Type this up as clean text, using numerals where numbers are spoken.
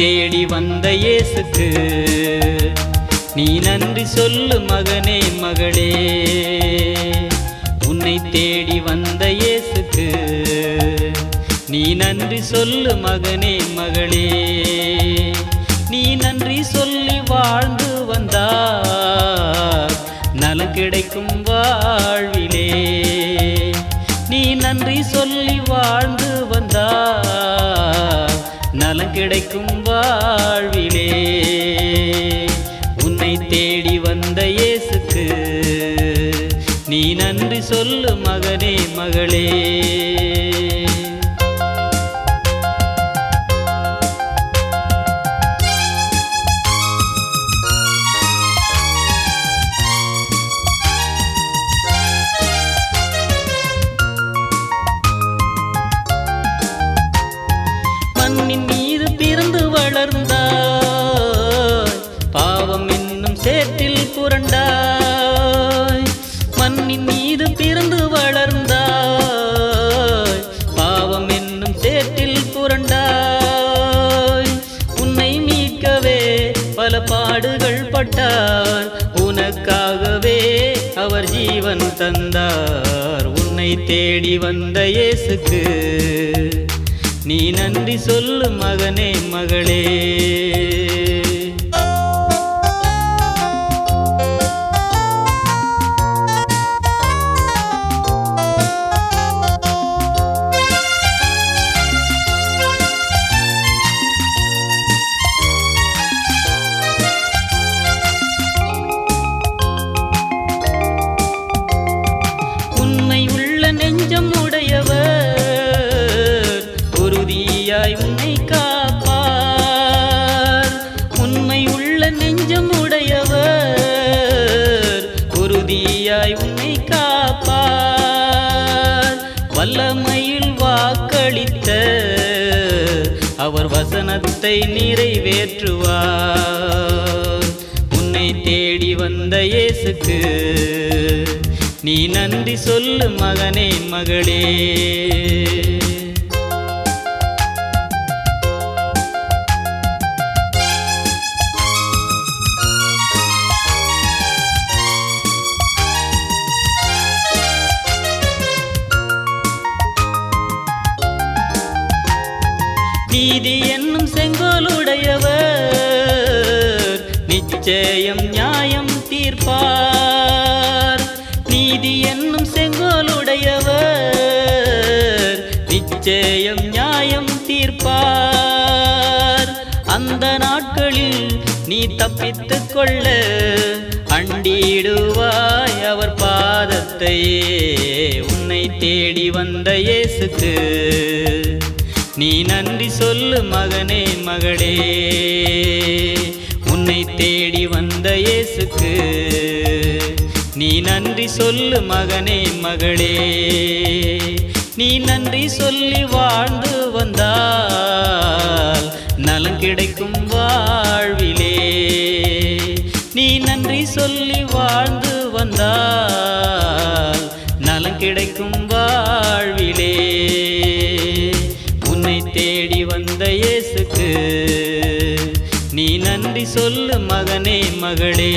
தேடி வந்த இயேசுக்கு நீ நன்றி சொல்லு மகனே மகளே. உன்னை தேடி வந்த இயேசுக்கு நீ நன்றி சொல்லு மகனே மகளே. நீ நன்றி சொல்லி வாழ்ந்து வந்தால் நலம் கிடைக்கும் வாழ்விலே. நீ நன்றி சொல்லி வாழ்ந்து வந்தால் நலம் கிடைக்கும் வாழ்விலே. உன்னை தேடி வந்த இயேசுக்கு நீ நன்றி சொல்லு மகனே மகளே. மண்ணின் மீது பிறந்து வளர்ந்தாய், பாவம் என்னும் சேற்றில் புரண்டாய். மண்ணின் மீது பிறந்து வளர்ந்தாய், பாவம் என்னும் சேற்றில் புரண்டாய். உன்னை மீட்கவே பல பாடுகள் பட்டார், உனக்காகவே அவர் ஜீவன் தந்தார். உன்னை தேடி வந்த இயேசுக்கு நீ நன்றி சொல்லு மகனே மகளே. உண்மை உள்ள நெஞ்சம் உடையவர் உறுதியாய் உன்னை காப்பார். உண்மை உள்ள நெஞ்சம் உடையவர் உறுதியாய் உன்னை காப்பார். வல்லமையில் வாக்களித்த அவர் வசனத்தை நிறைவேற்றுவார். உன்னை தேடி வந்த இயேசுக்கு நீ நன்றி சொல்லு மகனே மகளே. நீதி என்னும் செங்கோலுடையவர் நிச்சயம் நியாயம் தீர்ப்பார். நீதி என்னும் செங்கோலுடையவர் நிச்சயம் நியாயம் தீர்ப்பார். அந்த நாட்களில் நீ தப்பித்துக் கொள்ள அண்டிடுவாய் அவர் பாதத்தையே. உன்னை தேடி வந்த இயேசுக்கு நீ நன்றி சொல்லு மகனே மகளே. உன்னை தேடி வந்த இயேசுக்கு நீ நன்றி சொல்லு மகனே மகளே. நீ நன்றி சொல்லி வாழ்ந்து வந்தால் நலம் கிடைக்கும் வாழ்விலே. நீ நன்றி சொல்லி வாழ்ந்து வந்தால் நலம் கிடைக்கும் வாழ்விலே. உன்னை தேடி வந்த இயேசுக்கு நீ நன்றி சொல்லு மகனே மகளே.